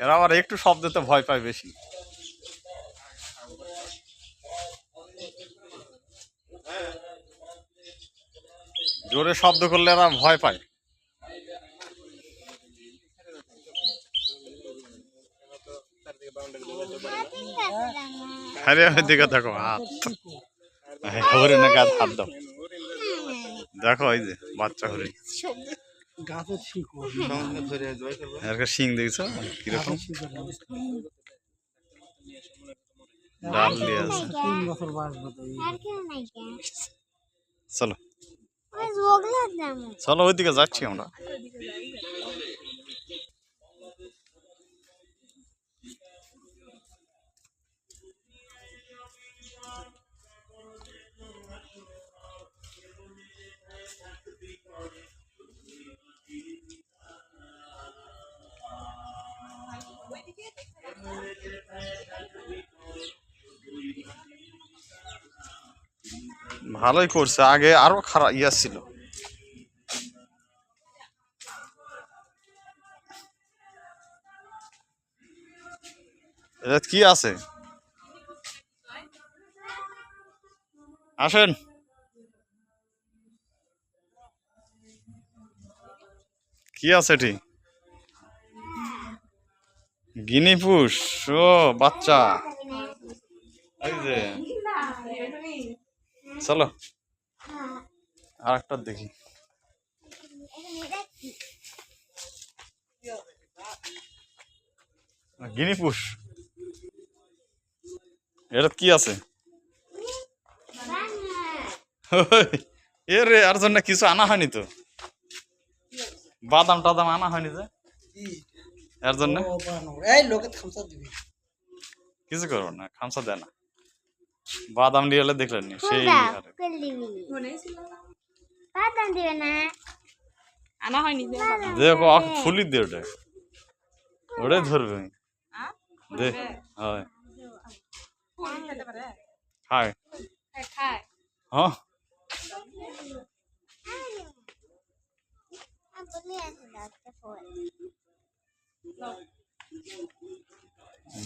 এরা আবার একটু শব্দতে ভয় পায় বেশি। জোরে শব্দ করলে এরা ভয় পায়। আরে দিকে দেখো হাত, হরিণের গাছ হাত দাও, দেখো এই যে বাচ্চা হরিণ শিং দেখছো কিরকম ডাল দিয়ে আছে। চলো চলো ওইদিকে যাচ্ছি আমরা। ভালোই করছে, আগে আরো খারাপ ইয়া ছিল। এটা কি আছে আসেন, কি আছে এটি? গিনিপুষ, ও বাচ্চা, এই যে চলো আর একটা দেখি। গিনিপুষ, এটা কি আছে? এ রে আর জন্য কিছু আনা হয়নি তো, বাদাম টাদাম আনা হয়নি যে এর জন্য কিছু করবো না, খামসা দেয় না। বাদাম দিয়ে এলে দেখলেন নি সেই দেখো ফুলি দিয়ে ওটা ওটাই ধরবে দে। হয় খায় হ্যাঁ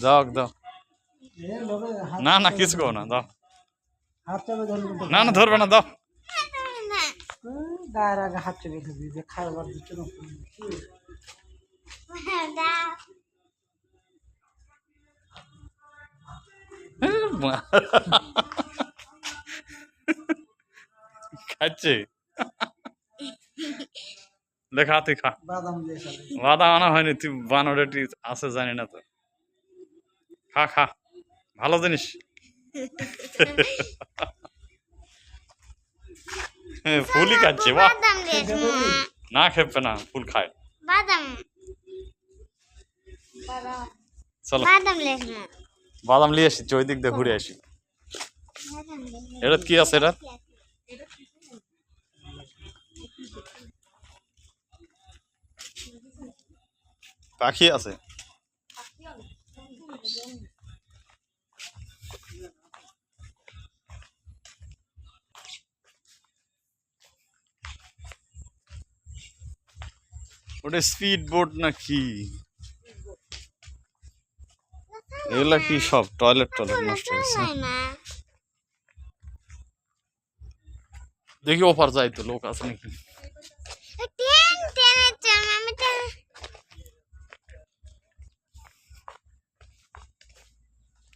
দাও দাও, না না কিছু করো না, দাও না না ধরবে না, দাও হাত চলে খাবার দিচ্ছে খাচ্ছে দেখা তুই খা। বাদাম আনা হয়নি, তুই বানরেটি আছে জানি না তো, খা খা ভালো জিনিস। ফুলই খাচ্ছে, বাহ না খেপে না, ফুল খায়। চলো বাদাম নিয়ে আসি, ওই দিক দিয়ে ঘুরে আসি। এটা কি আছে? এটা পাখি আছে, ওটা স্পিড বোট না কি? এগুলা কি সব টয়লেট নষ্ট হয়েছে। দেখি ওপার যাই তো, লোক আছে নাকি।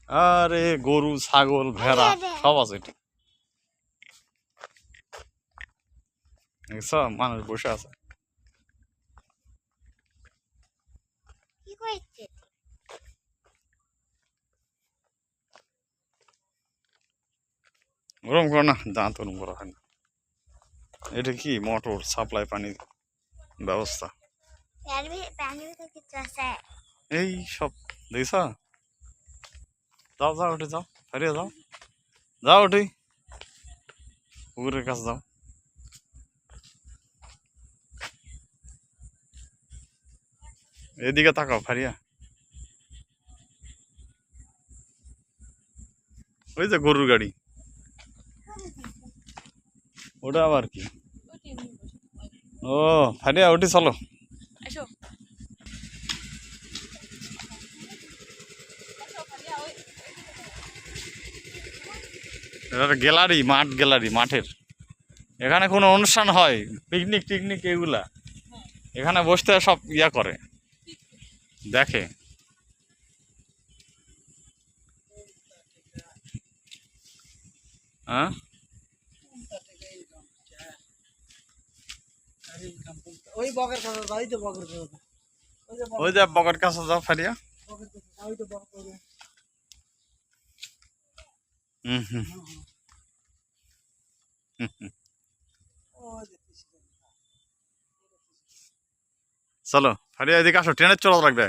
আরে গরু ছাগল ভেড়া সব আছে এটি, সব মানুষ বসে আছে। গরম করো না, দাঁত গরম করা হয় না। এটা কি মোটর সাপ্লাই পানির ব্যবস্থা, এই সব দেখছ। যাও যাও উঠে যাও, ফেরিয়ে যাও, যাও উঠে পুকুরের কাছে যাও। এদিকে তাকাও ফারিয়া, ওই যে গরুর গাড়ি, ওটা আবার কি? ও ফারিয়া ওটি চলো। এটা গ্যালারি, মাঠ গ্যালারি, মাঠের এখানে কোনো অনুষ্ঠান হয়, পিকনিক টিকনিক এগুলা এখানে বসতে সব ইয়া করে, দেখে। হ্যাঁ ওই যে বকের কাছে যাও ফারিয়া। হুম হুম হুম। চলো ফারিয়া এদিকে আসো, ট্রেনের চলা লাগবে।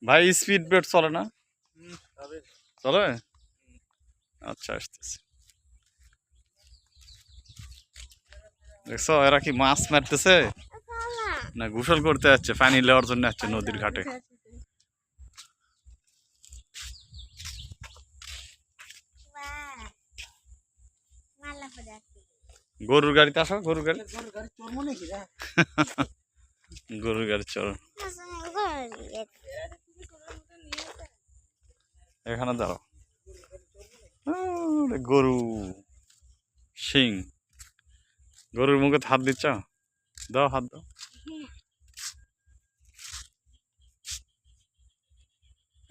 ভাই স্পিড বোট চলে না? চলে? আচ্ছা আসতেছি। দেখছো এরা কি মাছ মারতেছে না গোসল করতে যাচ্ছে, পানি নেওয়ার জন্য যাচ্ছে নদীর ঘাটে। গরুর গাড়িতে আসো, গরুর গাড়ি গরুর গাড়ি চল। এখানে দাঁড়াও, গরু শিং, গরুর মুখে হাত দিচ্ছ, দাও হাত দাও।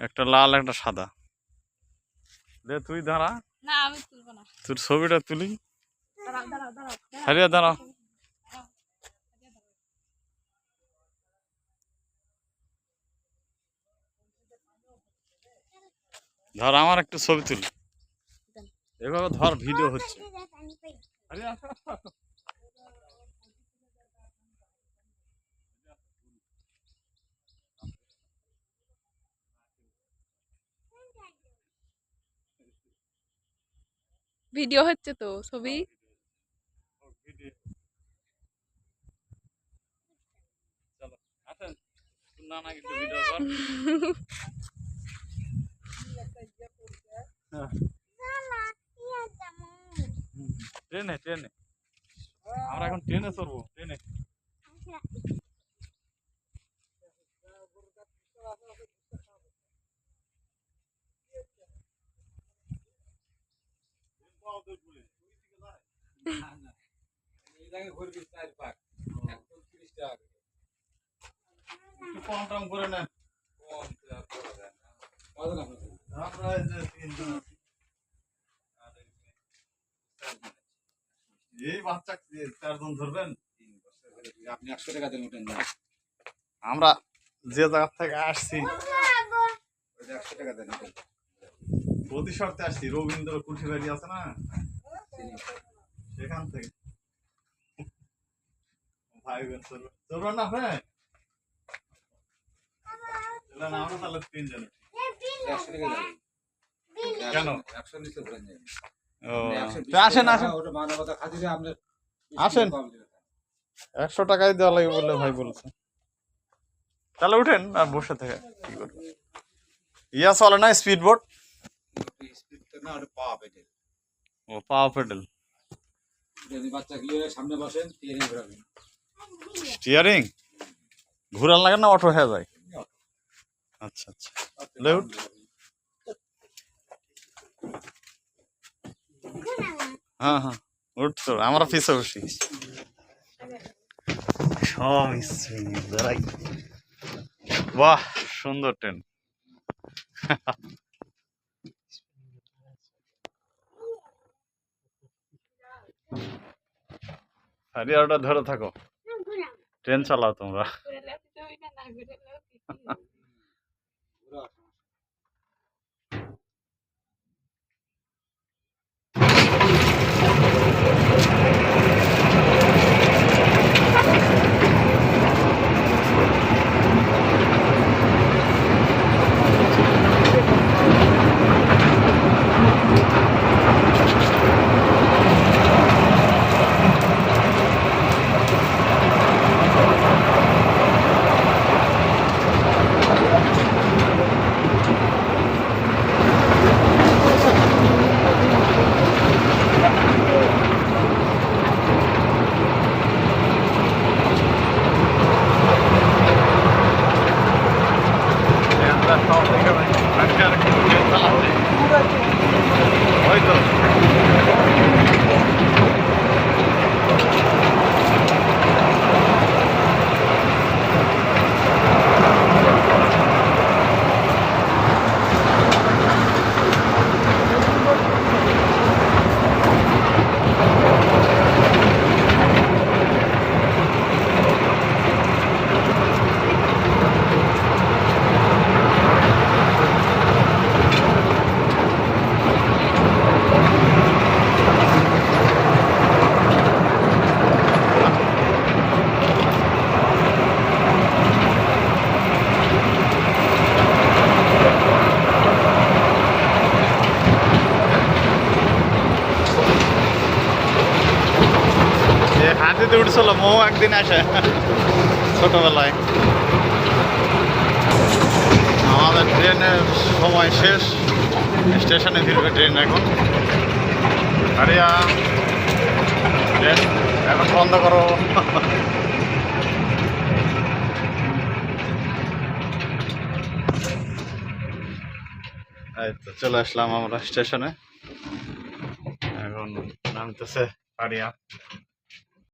একটা লাল একটা সাদা, দে তুই দাঁড়া, তোর ছবিটা তুলি। হারিয়া দাঁড়াও, ধর আমার একটু ছবি তুলি, এভাবে ধর, ভিডিও হচ্ছে। ভিডিও হচ্ছে তো, ছবি। ট্রেনে ট্রেনে আমরা এখন ট্রেনে চড়বো, ট্রেনে। কম টম করে নেন। এই বাচ্চা 4 জন ধরবেন, আপনি 100 টাকা দেন উঠেন না, আমরা যে জায়গা থেকে আসছি 100 টাকা দেন উঠেন। প্রতি শর্তে আসছি, রবীন্দ্র কুঠি বাড়ি আছে না, সেখান থেকে। ভাই বোন চলবেন না ভাই, আমরা তাহলে 3 জন। 100 টাকা দেন কেন? 100 নিচে ঘুরেন যাবেন। ও আসেন আসেন, ওটা মানবতা খাতিরে আপনি আসেন। 100 টাকাই দেওয়া লাগবে বলে ভাই বলছে, তাহলে উঠেন আর বসে থেকে কি করবো। ইয়া চলে না স্পিড বোট? স্পিড তো না, ওটা পাওয়া পেডেল। ও পাওয়া পেডেল। যদি বাচ্চা গিয়ে সামনে বসেন টিয়ারিং ঘোরাবেন। স্টিয়ারিং ঘুরান লাগে না, অটো হয়ে যায়? আচ্ছা আচ্ছা, লেউট। হ্যাঁ হ্যাঁ উঠছো, আমরা পিছে বসি। বাহ সুন্দর ট্রেন। ওটা ধরে থাকো, ট্রেন চালাও তোমরা। দিতে উঠছিল মৌ একদিন আসে ছোটবেলায়। আমাদের ট্রেনের সময় শেষ, স্টেশনে ফিরবে ট্রেন এখন। আরিয়া ট্রেন এখন বন্ধ করো। এই তো চলে আসলাম আমরা স্টেশনে, এখন নামতেছে আরিয়া।